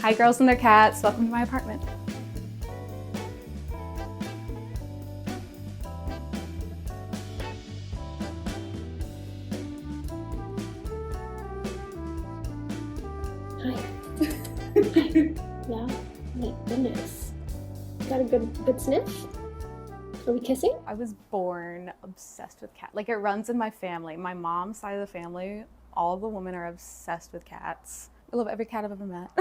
Hi girls and their cats, welcome to my apartment. Hi. Yeah? My goodness. Got a good sniff? Are we kissing? I was born obsessed with cats. Like, it runs in my family. My mom's side of the family, all of the women are obsessed with cats. I love every cat I've ever met.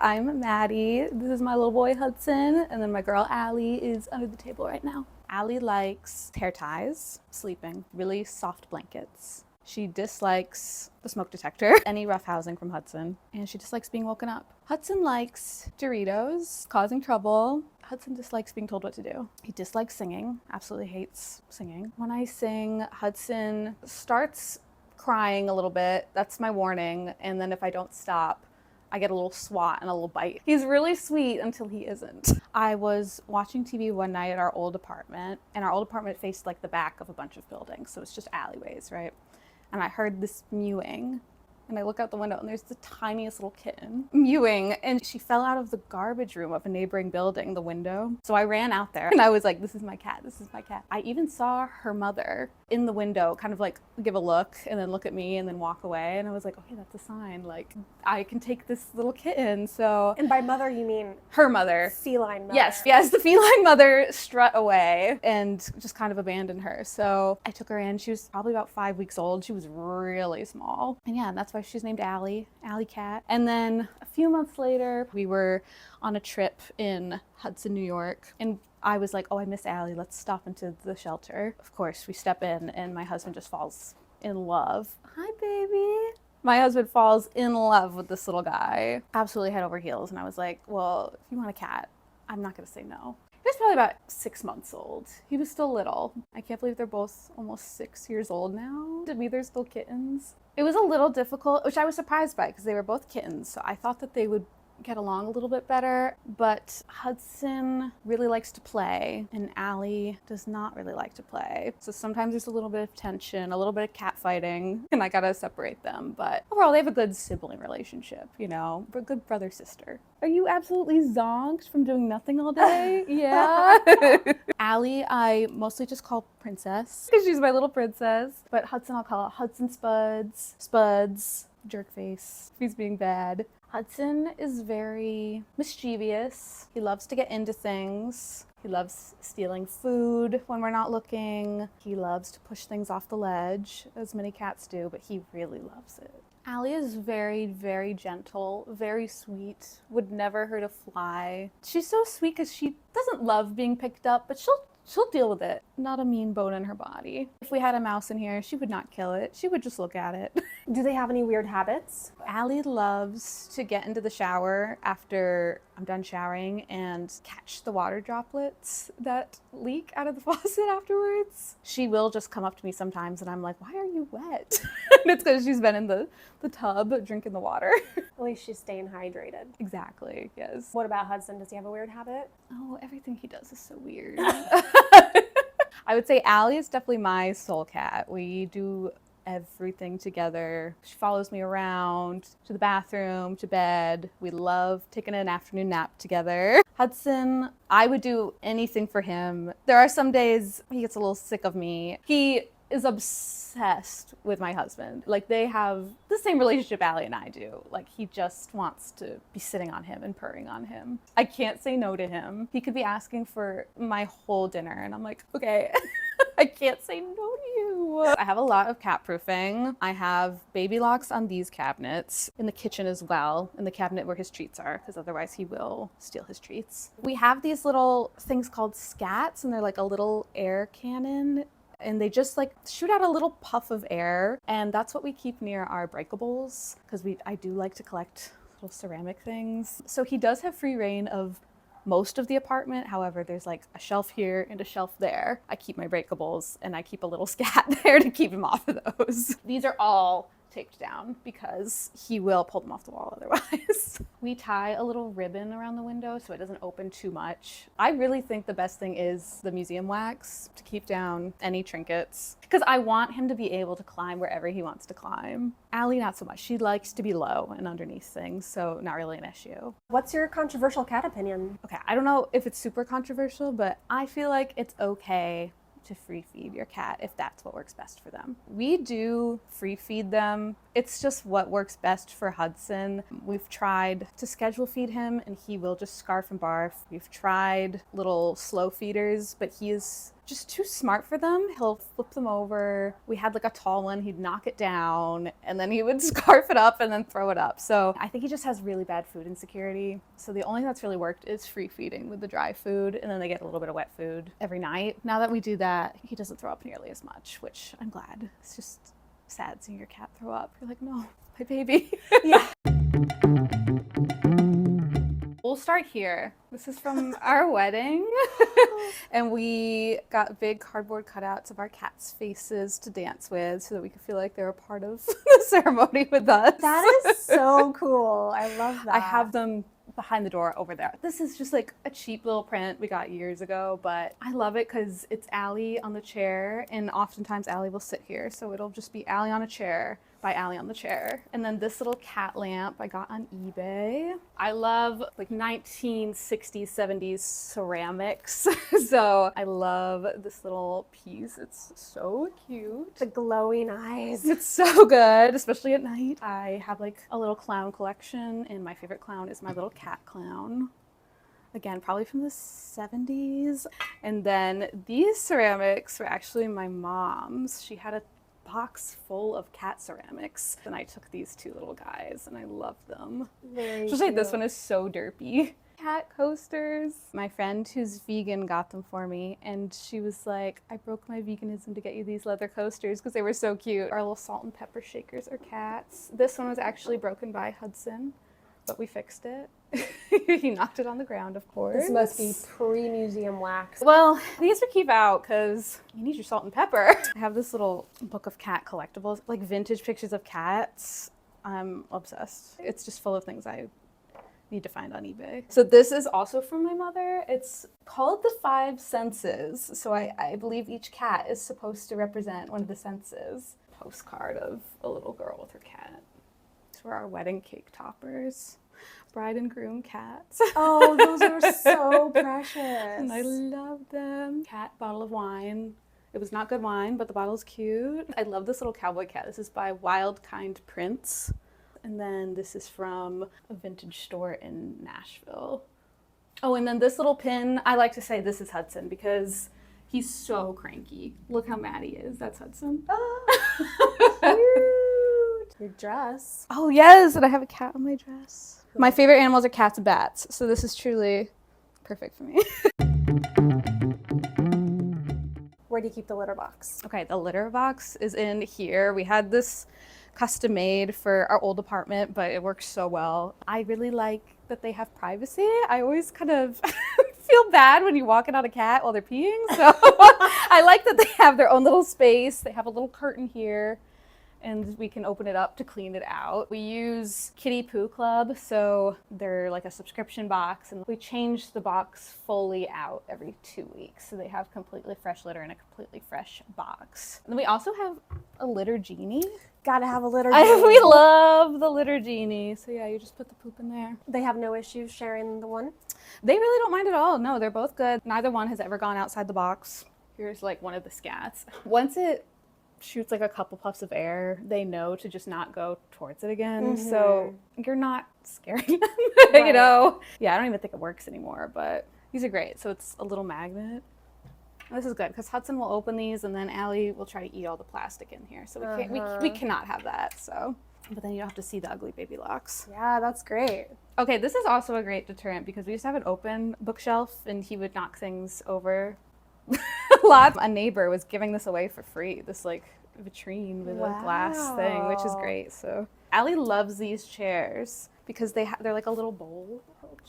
I'm Maddie. This is my little boy Hudson, and then my girl Allie is under the table right now. Allie likes hair ties, sleeping, really soft blankets. She dislikes the smoke detector, any rough housing from Hudson, and she dislikes being woken up. Hudson likes Doritos, causing trouble. Hudson dislikes being told what to do. He dislikes singing, absolutely hates singing. When I sing, Hudson starts crying a little bit. That's my warning. And then if I don't stop, I get a little swat and a little bite. He's really sweet until he isn't. I was watching TV one night at our old apartment, and our old apartment faced like the back of a bunch of buildings. So it's just alleyways, right? And I heard this mewing. And I look out the window and there's the tiniest little kitten mewing, and she fell out of the garbage room of a neighboring building, the window. So I ran out there and I was like, this is my cat, this is my cat. I even saw her mother in the window kind of like give a look and then look at me and then walk away. And I was like, okay, that's a sign. Like, I can take this little kitten. So. And by mother, you mean? Her mother. Feline mother. Yes, the feline mother strut away and just kind of abandoned her. So I took her in. She was probably about 5 weeks old. She was really small. And yeah, that's why she's named Allie Cat. And then a few months later, we were on a trip in Hudson, New York, and I was like, oh, I miss Allie. Let's stop into the shelter. Of course, we step in and my husband just falls in love. Hi, baby. My husband falls in love with this little guy, absolutely head over heels. And I was like, well, if you want a cat, I'm not going to say no. He was probably about 6 months old. He was still little. I can't believe they're both almost 6 years old now. To me, they're still kittens. It was a little difficult, which I was surprised by because they were both kittens. So I thought that they would get along a little bit better, but Hudson really likes to play and Allie does not really like to play. So sometimes there's a little bit of tension, a little bit of cat fighting, and I gotta separate them. But overall, they have a good sibling relationship, you know, a good brother-sister. Are you absolutely zonked from doing nothing all day? Yeah. Allie, I mostly just call Princess because she's my little princess, but Hudson, I'll call it Hudson Spuds, Jerkface, if he's being bad. Hudson is very mischievous. He loves to get into things. He loves stealing food when we're not looking. He loves to push things off the ledge, as many cats do, but he really loves it. Allie is very, very gentle, very sweet, would never hurt a fly. She's so sweet because she doesn't love being picked up, but she'll deal with it. Not a mean bone in her body. If we had a mouse in here, she would not kill it. She would just look at it. Do they have any weird habits? Allie loves to get into the shower after I'm done showering and catch the water droplets that leak out of the faucet afterwards. She will just come up to me sometimes and I'm like, why are you wet? And it's because she's been in the tub drinking the water. At least she's staying hydrated. Exactly, yes. What about Hudson? Does he have a weird habit? Oh, everything he does is so weird. I would say Allie is definitely my soul cat. We do everything together. She follows me around to the bathroom, to bed. We love taking an afternoon nap together. Hudson, I would do anything for him. There are some days he gets a little sick of me. He is obsessed with my husband. Like, they have the same relationship Allie and I do. Like, he just wants to be sitting on him and purring on him. I can't say no to him. He could be asking for my whole dinner and I'm like, okay. I can't say no to you. I have a lot of cat proofing. I have baby locks on these cabinets, in the kitchen as well, in the cabinet where his treats are, because otherwise he will steal his treats. We have these little things called scats, and they're like a little air cannon, and they just like shoot out a little puff of air, and that's what we keep near our breakables, because I do like to collect little ceramic things. So he does have free reign of most of the apartment. However, there's like a shelf here and a shelf there. I keep my breakables and I keep a little scat there to keep him off of those. These are all taped down because he will pull them off the wall otherwise. We tie a little ribbon around the window so it doesn't open too much. I really think the best thing is the museum wax to keep down any trinkets because I want him to be able to climb wherever he wants to climb. Allie, not so much. She likes to be low and underneath things, so not really an issue. What's your controversial cat opinion? Okay, I don't know if it's super controversial, but I feel like it's okay to free feed your cat if that's what works best for them. We do free feed them. It's just what works best for Hudson. We've tried to schedule feed him and he will just scarf and barf. We've tried little slow feeders, but he is just too smart for them. He'll flip them over. We had like a tall one, he'd knock it down and then he would scarf it up and then throw it up. So I think he just has really bad food insecurity. So the only thing that's really worked is free feeding with the dry food and then they get a little bit of wet food every night. Now that we do that, he doesn't throw up nearly as much, which I'm glad. It's just sad seeing your cat throw up. You're like, no, my baby. Yeah. We'll start here. This is from our wedding. And we got big cardboard cutouts of our cats' faces to dance with so that we could feel like they were part of the ceremony with us. That is so cool. I love that. I have them behind the door over there. This is just like a cheap little print we got years ago, but I love it because it's Allie on the chair and oftentimes Allie will sit here. So it'll just be Allie on a chair by Allie on the chair. And then this little cat lamp I got on eBay. I love like 1960s, 70s ceramics. So I love this little piece. It's so cute. The glowing eyes. It's so good, especially at night. I have like a little clown collection and my favorite clown is my little cat clown. Again, probably from the 70s. And then these ceramics were actually my mom's. She had a box full of cat ceramics. And I took these two little guys and I love them. Very Especially cute. this one is so derpy. Cat coasters. My friend who's vegan got them for me and she was like, I broke my veganism to get you these leather coasters because they were so cute. Our little salt and pepper shakers are cats. This one was actually broken by Hudson, but we fixed it. He knocked it on the ground, of course. This must be pre-museum wax. Well, these we keep out because you need your salt and pepper. I have this little book of cat collectibles, like vintage pictures of cats. I'm obsessed. It's just full of things I need to find on eBay. So this is also from my mother. It's called the 5 senses. So I believe each cat is supposed to represent one of the senses. Postcard of a little girl with her cat. These were our wedding cake toppers. Bride and groom cats. Oh, those are so precious. And I love them. Cat bottle of wine. It was not good wine, but the bottle's cute. I love this little cowboy cat. This is by Wild Kind Prince. And then this is from a vintage store in Nashville. Oh, and then this little pin, I like to say this is Hudson because he's so cranky. Look how mad he is. That's Hudson. Cute. Your dress. Oh, yes, and I have a cat on my dress. My favorite animals are cats and bats, so this is truly perfect for me. Where do you keep the litter box? Okay, the litter box is in here. We had this custom made for our old apartment, but it works so well. I really like that they have privacy. I always kind of feel bad when you're walking on a cat while they're peeing, so I like that they have their own little space. They have a little curtain here, and we can open it up to clean it out. We use Kitty Poo Club, so they're like a subscription box, and we change the box fully out every 2 weeks. So they have completely fresh litter in a completely fresh box. And then we also have a litter genie. Gotta have a litter. We love the litter genie. So yeah, you just put the poop in there. They have no issues sharing the one? They really don't mind at all. No, they're both good. Neither one has ever gone outside the box. Here's like one of the scats. Once it shoots like a couple puffs of air, they know to just not go towards it again. Mm-hmm. So you're not scaring them, Right. you know? Yeah, I don't even think it works anymore, but these are great. So it's a little magnet. And this is good because Hudson will open these and then Allie will try to eat all the plastic in here. So we cannot have that. So, but then you don't have to see the ugly baby locks. Yeah, that's great. Okay, this is also a great deterrent because we used to have an open bookshelf and he would knock things over a lot. A neighbor was giving this away for free, this like vitrine with a glass thing, which is great. So Allie loves these chairs because they're like a little bowl.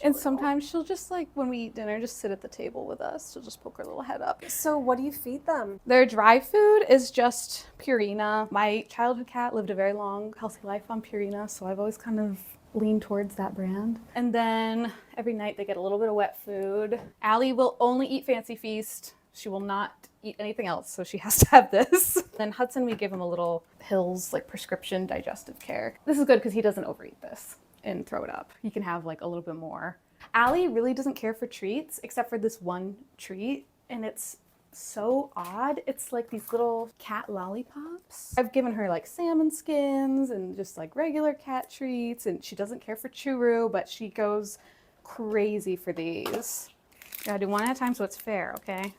And sometimes she'll just like, when we eat dinner, just sit at the table with us. She'll just poke her little head up. So what do you feed them? Their dry food is just Purina. My childhood cat lived a very long, healthy life on Purina, so I've always kind of leaned towards that brand. And then every night they get a little bit of wet food. Allie will only eat Fancy Feast. She will not eat anything else, so she has to have this. Then Hudson, we give him a little pills, like prescription digestive care. This is good because he doesn't overeat this and throw it up. He can have like a little bit more. Allie really doesn't care for treats except for this one treat, and it's so odd. It's like these little cat lollipops. I've given her like salmon skins and just like regular cat treats, and she doesn't care for churu, but she goes crazy for these. Gotta do one at a time so it's fair, okay?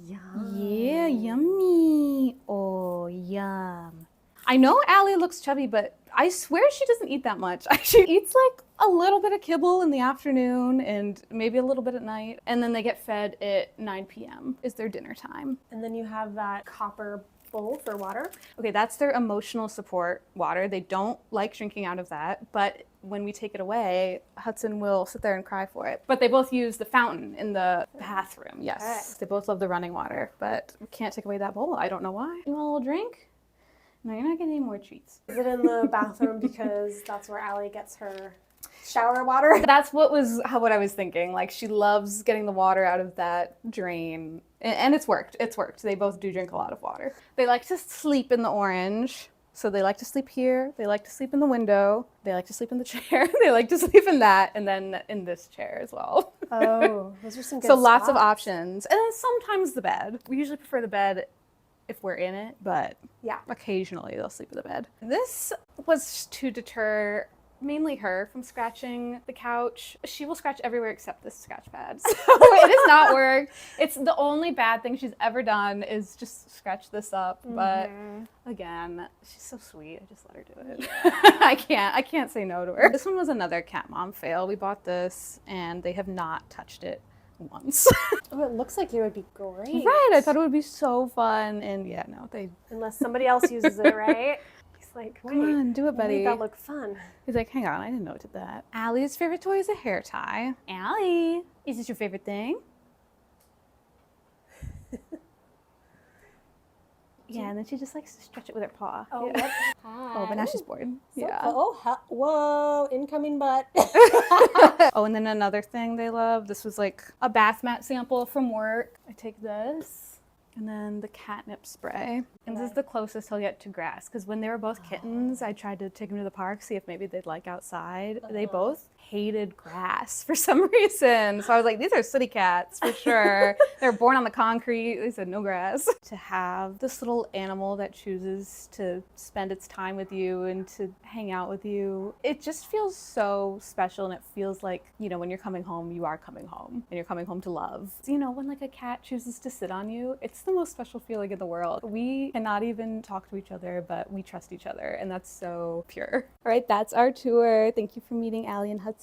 Yum. Yeah, yummy. Oh, yum. I know Allie looks chubby, but I swear she doesn't eat that much. She eats like a little bit of kibble in the afternoon and maybe a little bit at night. And then they get fed at 9 p.m. is their dinner time. And then you have that copper bowl for water. Okay, that's their emotional support water. They don't like drinking out of that, but when we take it away, Hudson will sit there and cry for it. But they both use the fountain in the bathroom, yes. Okay. They both love the running water, but we can't take away that bowl. I don't know why. You want a little drink? No, you're not getting any more treats. Is it in the bathroom because that's where Allie gets her shower water? That's what I was thinking. Like, she loves getting the water out of that drain. And it's worked. It's worked. They both do drink a lot of water. They like to sleep in the orange. So they like to sleep here. They like to sleep in the window. They like to sleep in the chair. They like to sleep in that. And then in this chair as well. Oh, those are some good So lots of spots. options. And then sometimes the bed. We usually prefer the bed if we're in it, but Yeah. occasionally they'll sleep in the bed. This was to deter mainly her from scratching the couch. She will scratch everywhere except this scratch pad. So it has not worked. It's the only bad thing she's ever done is just scratch this up. But again, she's so sweet. I just let her do it. I can't say no to her. This one was another cat mom fail. We bought this and they have not touched it once. Oh, it looks like it would be great. Right, I thought it would be so fun, and yeah, no, they. Unless somebody else uses it, right? He's like, wait, Come on, do it, buddy. Make that look fun. He's like, hang on, I didn't know it did that. Allie's favorite toy is a hair tie. Allie, is this your favorite thing? Yeah, and then she just likes to stretch it with her paw. Oh, Yeah. yep. Oh, but now she's bored. Yeah. Whoa, incoming butt. Oh, and then another thing they love, this was like a bath mat sample from work. I take this, and then the catnip spray. And this is the closest he'll get to grass, because when they were both kittens, I tried to take them to the park, see if maybe they'd like outside. They both hated grass for some reason. So I was like, these are city cats for sure. They're born on the concrete. They said no grass. To have this little animal that chooses to spend its time with you and to hang out with you, it just feels so special, and it feels like, you know, when you're coming home, you are coming home, and you're coming home to love. You know, when like a cat chooses to sit on you, it's the most special feeling in the world. We cannot even talk to each other, but we trust each other, and that's so pure. All right, that's our tour. Thank you for meeting Allie and Hudson.